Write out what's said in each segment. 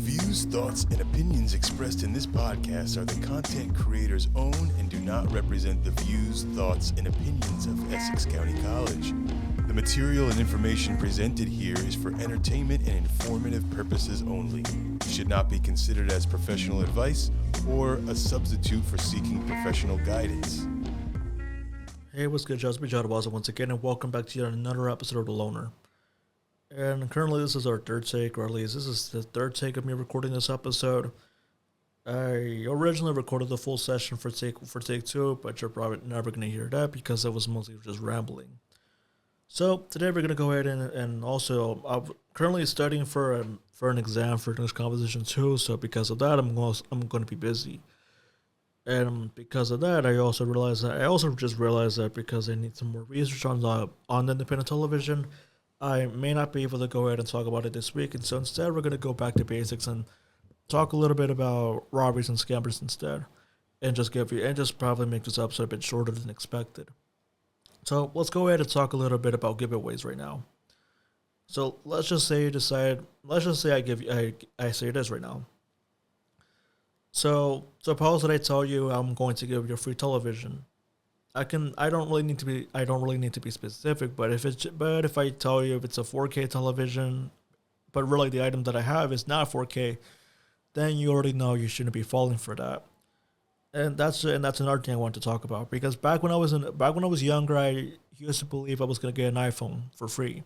views, thoughts, and opinions expressed in this podcast are the content creator's own and do not represent the views, thoughts, and opinions of Essex County College. The material and information presented here is for entertainment and informative purposes only. It should not be considered as professional advice or a substitute for seeking professional guidance. Hey, what's good, Jon Inahuazo once again, and welcome back to yet another episode of The Loner. And currently this is our third take, or at least this is the third take of me recording this episode. I originally recorded the full session for take 2, but you're probably never going to hear that because it was mostly just rambling. So today we're going to go ahead and also, I'm currently studying for an exam for English Composition 2, so because of that I'm going to be busy. And because of that, I also just realized that because I need some more research on independent television, I may not be able to go ahead and talk about it this week, and so instead we're going to go back to basics and talk a little bit about robberies and scammers instead, and just probably make this episode a bit shorter than expected. So let's go ahead and talk a little bit about giveaways right now. So let's just say I say this right now. So suppose that I tell you I'm going to give you a free television. I don't really need to be specific, but if I tell you if it's a 4K television, but really the item that I have is not 4K, then you already know you shouldn't be falling for that. And that's another thing I want to talk about, because back when I was younger, I used to believe I was going to get an iPhone for free.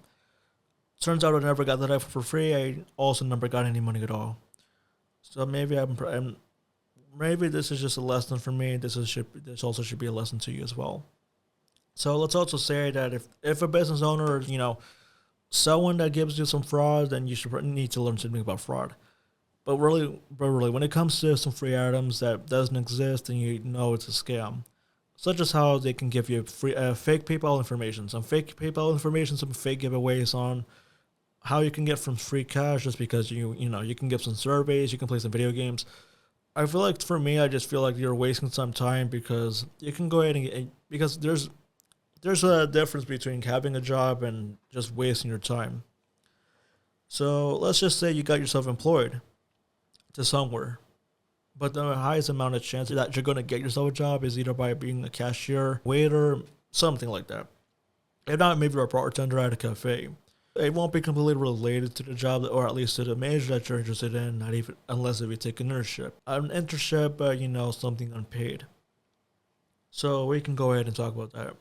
Turns out I never got that iPhone for free. I also never got any money at all. So maybe this is just a lesson for me. This also should be a lesson to you as well. So let's also say that if a business owner, someone that gives you some fraud, then you should need to learn something about fraud. But really, when it comes to some free items that doesn't exist and you know it's a scam, such as how they can give you free fake PayPal information, some fake giveaways on how you can get from free cash just because you can get some surveys, you can play some video games. I feel like for me, I just feel like you're wasting some time because you can go ahead because there's a difference between having a job and just wasting your time. So let's just say you got yourself employed to somewhere, but the highest amount of chance that you're going to get yourself a job is either by being a cashier, waiter, something like that. If not, maybe you're a bartender at a cafe. It won't be completely related to the job, or at least to the major that you're interested in, not even unless if you take an internship. But something unpaid. So we can go ahead and talk about that.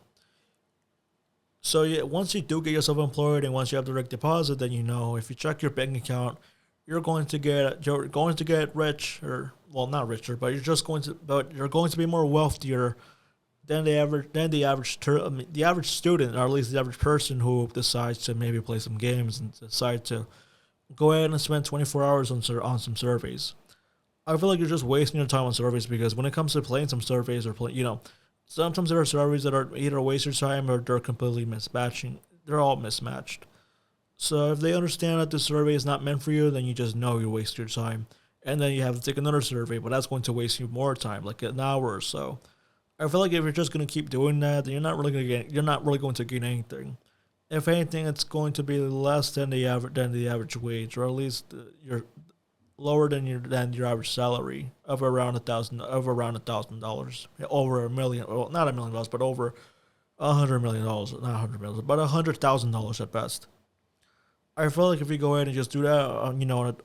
So yeah, once you do get yourself employed and once you have direct deposit, then if you check your bank account, you're going to get rich, or well, not richer, but you're going to be more wealthier than the average student, or at least the average person who decides to maybe play some games and decide to go ahead and spend 24 hours on some surveys. I feel like you're just wasting your time on surveys, because when it comes to playing some surveys sometimes there are surveys that are either a waste of time or they're completely mismatching. They're all mismatched. So if they understand that the survey is not meant for you, then you just know you waste your time. And then you have to take another survey, but that's going to waste you more time, like an hour or so. I feel like if you're just going to keep doing that, then you're not really going to gain anything. If anything, it's going to be less than the average wage, or at least you're lower than your average salary of around $1,000, over $1 million. Well, not $1 million, but over $100 million. Not $100 million, but $100,000 at best. I feel like if you go ahead and just do that, on a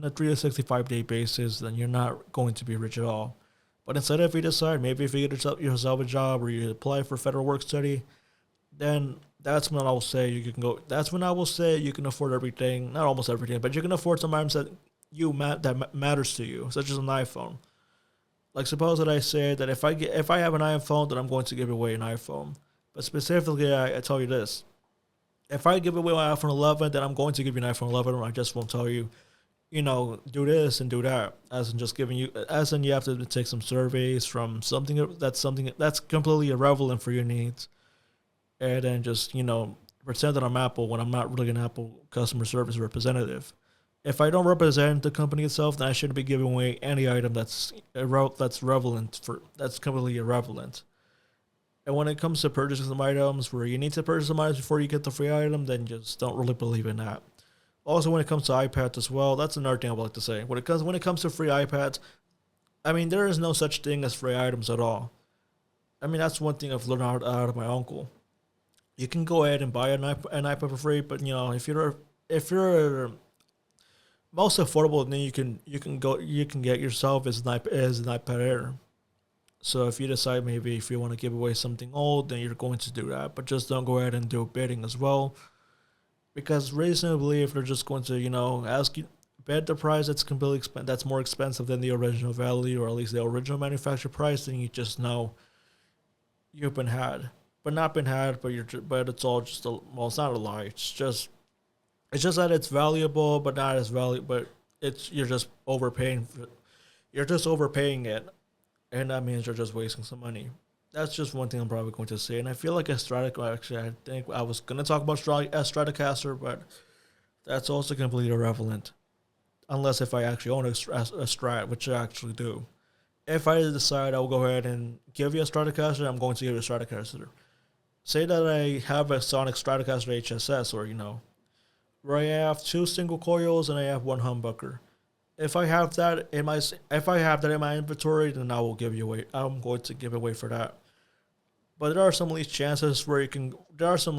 365-day basis, then you're not going to be rich at all. But instead, if you decide, maybe if you get yourself a job or you apply for federal work study, then that's when I will say you can go. That's when I will say you can afford everything, not almost everything, but you can afford some items that matters to you, such as an iPhone. Like suppose that I say that if I have an iPhone, then I'm going to give away an iPhone. But specifically, I tell you this. If I give away my iPhone 11, then I'm going to give you an iPhone 11, or I just won't tell you, do this and do that, as in you have to take some surveys from something that's completely irrelevant for your needs, and then just, pretend that I'm Apple when I'm not really an Apple customer service representative. If I don't represent the company itself, then I shouldn't be giving away any item that's completely irrelevant. And when it comes to purchasing some items where you need to purchase some items before you get the free item, then just don't really believe in that. Also, when it comes to iPads as well, that's another thing I would like to say. When it comes to free iPads, I mean, there is no such thing as free items at all. I mean, that's one thing I've learned out of my uncle. You can go ahead and buy an iPad for free, but if you're most affordable thing you can get yourself is an iPad Air. So if you decide maybe if you want to give away something old, then you're going to do that. But just don't go ahead and do bidding as well, because reasonably, if they're just going to ask you bet the price that's more expensive than the original value, or at least the original manufacturer price, then you just know you've been had, but not been had. But it's all just well, it's not a lie. It's just that it's valuable, but not as valuable. But you're just overpaying. You're just overpaying it, and that means you're just wasting some money. That's just one thing I'm probably going to say. And I feel like a Stratocaster. Actually, I think I was gonna talk about a Stratocaster, but that's also completely irrelevant unless if I actually own a Strat, which I actually do. If I decide I'll go ahead and give you a Stratocaster, I'm going to give you a Stratocaster. Say that I have a Sonic Stratocaster HSS, or where I have two single coils and I have one humbucker. If I have that in my inventory, then I will give you away. I'm going to give away for that. But there are some least chances where you can. There are some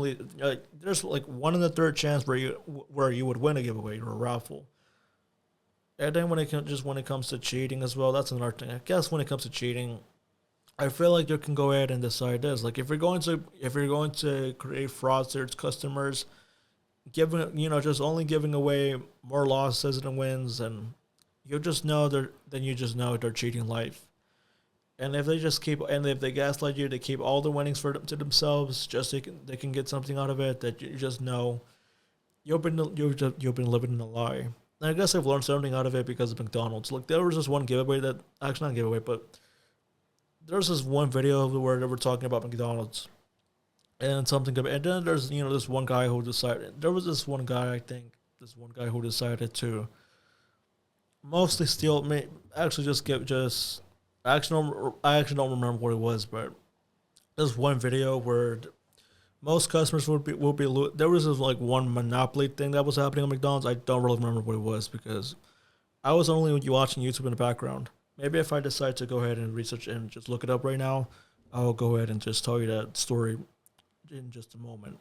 there's like 1 in a third chance where you would win a giveaway or a raffle. And then when it comes to cheating as well, that's another thing. I guess when it comes to cheating, I feel like you can go ahead and decide this. Like if you're going to create fraudsters customers, just only giving away more losses than wins, and you just know they're cheating life. And if they gaslight you, they keep all the winnings to themselves, just so they can get something out of it. That you just know you've been living in a lie. And I guess I've learned something out of it because of McDonald's. Like there was this one giveaway that actually not giveaway, but there's this one video where they were talking about McDonald's and something. And then there's this one guy who decided. There was this one guy, I think, who decided to mostly steal. Actually, I actually don't remember what it was, but there's one video where most customers there was this like one monopoly thing that was happening on McDonald's. I don't really remember what it was because I was only watching YouTube in the background. Maybe if I decide to go ahead and research and just look it up right now, I'll go ahead and just tell you that story in just a moment.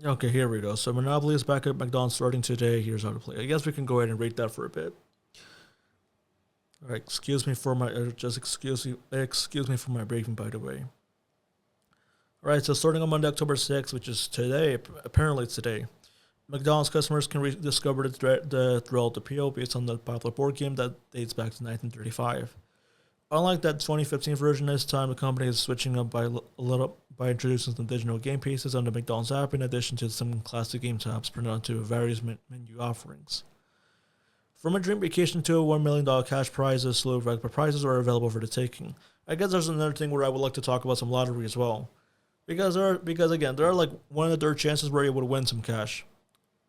Okay, here we go. So Monopoly is back at McDonald's starting today. Here's how to play. I guess we can go ahead and read that for a bit. All right, excuse me for my briefing, by the way. All right, so starting on Monday, October 6th, which is today, apparently it's today, McDonald's customers can rediscover the thrill of the appeal based on the popular board game that dates back to 1935. Unlike that 2015 version, this time the company is switching up by introducing some digital game pieces on the McDonald's app, in addition to some classic game tabs printed onto various menu offerings. From a dream vacation to a $1 million cash prize, a slew of regular prizes are available for the taking. I guess there's another thing where I would like to talk about some lottery as well. Because again, there are like 1 in a third chances where you would win some cash.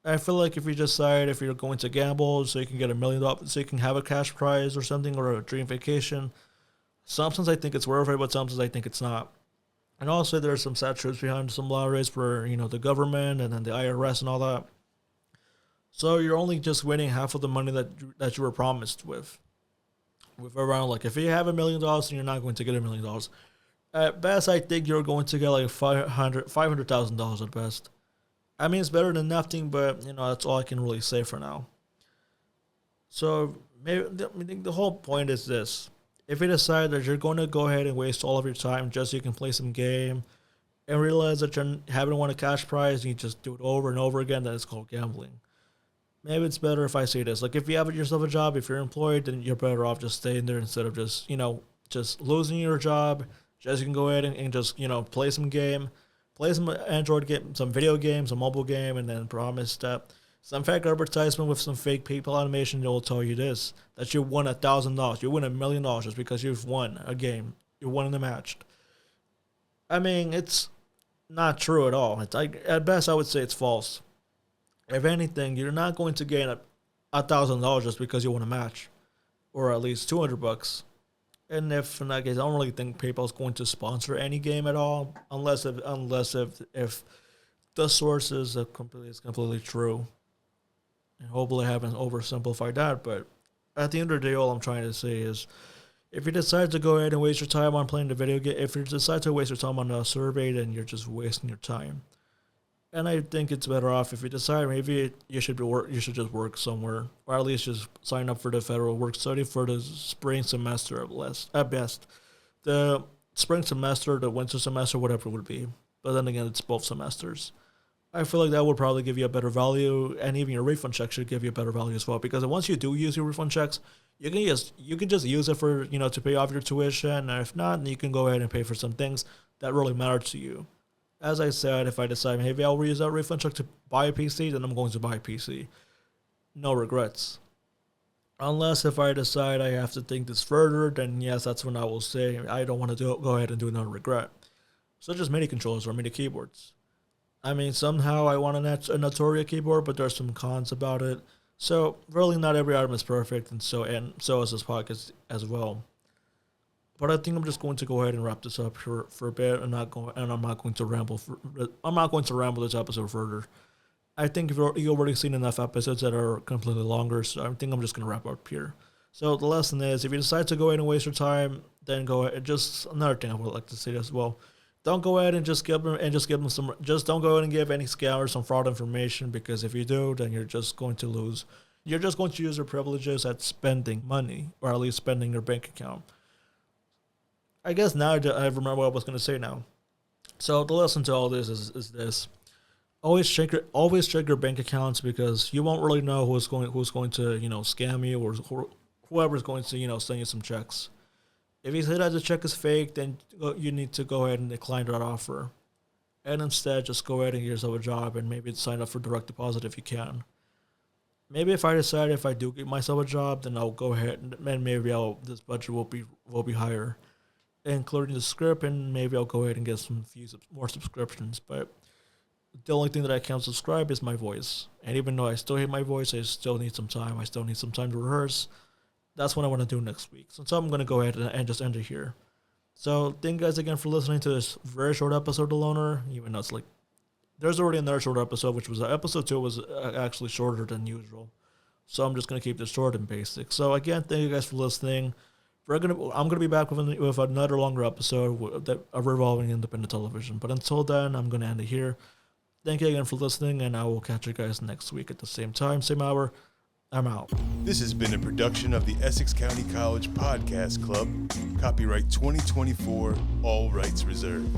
I feel like if you decide if you're going to gamble so you can get $1 million, so you can have a cash prize or something, or a dream vacation, sometimes I think it's worth it, but sometimes I think it's not. And also there's some sad truths behind some lotteries for, the government and then the IRS and all that. So you're only just winning half of the money that you were promised with. With around, like, if you have $1 million, then you're not going to get $1 million. At best, I think you're going to get like $500,000 at best. I mean, it's better than nothing, but that's all I can really say for now. So maybe the whole point is this: if you decide that you're going to go ahead and waste all of your time just so you can play some game, and realize that you haven't won a cash prize, and you just do it over and over again, then it's called gambling. Maybe it's better if I say this: like, if you have yourself a job, if you're employed, then you're better off just staying there instead of just losing your job. Just you can go ahead and just, play some game, play some Android game, some video game, some mobile game, and then promise that some fake advertisement with some fake PayPal animation will tell you this, that you won $1,000, you win $1 million just because you've won a game, you won in a match. I mean, it's not true at all. It's like, at best, I would say it's false. If anything, you're not going to gain $1,000 just because you won a match, or at least $200. And if in that case, I don't really think PayPal's going to sponsor any game at all, unless if the source is completely true. And hopefully I haven't oversimplified that, but at the end of the day, all I'm trying to say is if you decide to go ahead and waste your time on playing the video game, if you decide to waste your time on a survey, then you're just wasting your time. And I think it's better off if you decide maybe you should just work somewhere, or at least just sign up for the federal work study for the spring semester at best. The spring semester, the winter semester, whatever it would be. But then again, it's both semesters. I feel like that would probably give you a better value, and even your refund check should give you a better value as well. Because once you do use your refund checks, you can just use it for to pay off your tuition, and if not, then you can go ahead and pay for some things that really matter to you. As I said, if I decide maybe I'll reuse that refund check to buy a PC, then I'm going to buy a PC. No regrets. Unless if I decide I have to think this further, then yes, that's when I will say I don't want to go ahead and do another regret. Such as MIDI controllers or MIDI keyboards. I mean, somehow I want a Notoria keyboard, but there's some cons about it. So really, not every item is perfect, and so is this podcast as well. But I think I'm just going to go ahead and wrap this up for a bit, and I'm not going to ramble. I'm not going to ramble this episode further. I think you've already seen enough episodes that are completely longer, so I think I'm just going to wrap up here. So the lesson is, if you decide to go ahead and waste your time, then go ahead. Just another thing I would like to say as well. Don't go ahead and just give them some. Just don't go ahead and give any scammers some fraud information, because if you do, then you're just going to lose. You're just going to use your privileges at spending money, or at least spending your bank account. I guess now I remember what I was going to say now. So the lesson to all this is this: always check your bank accounts, because you won't really know who's going to scam you, or whoever's going to send you some checks. If you say that the check is fake, then you need to go ahead and decline that offer, and instead just go ahead and get yourself a job and maybe sign up for direct deposit if you can. Maybe if I decide if I do get myself a job, then I'll go ahead and maybe this budget will be higher, including the script, and maybe I'll go ahead and get more subscriptions. But the only thing that I can't subscribe is my voice. And even though I still hate my voice, I still need some time. I still need some time to rehearse. That's what I want to do next week. So I'm going to go ahead and just end it here. So thank you guys again for listening to this very short episode of LONER. Even though it's like, there's already another short episode, which was episode 2 was actually shorter than usual. So I'm just going to keep this short and basic. So again, thank you guys for listening. I'm going to be back with another longer episode revolving independent television. But until then, I'm going to end it here. Thank you again for listening, and I will catch you guys next week at the same time, same hour. I'm out. This has been a production of the Essex County College Podcast Club. Copyright 2024, all rights reserved.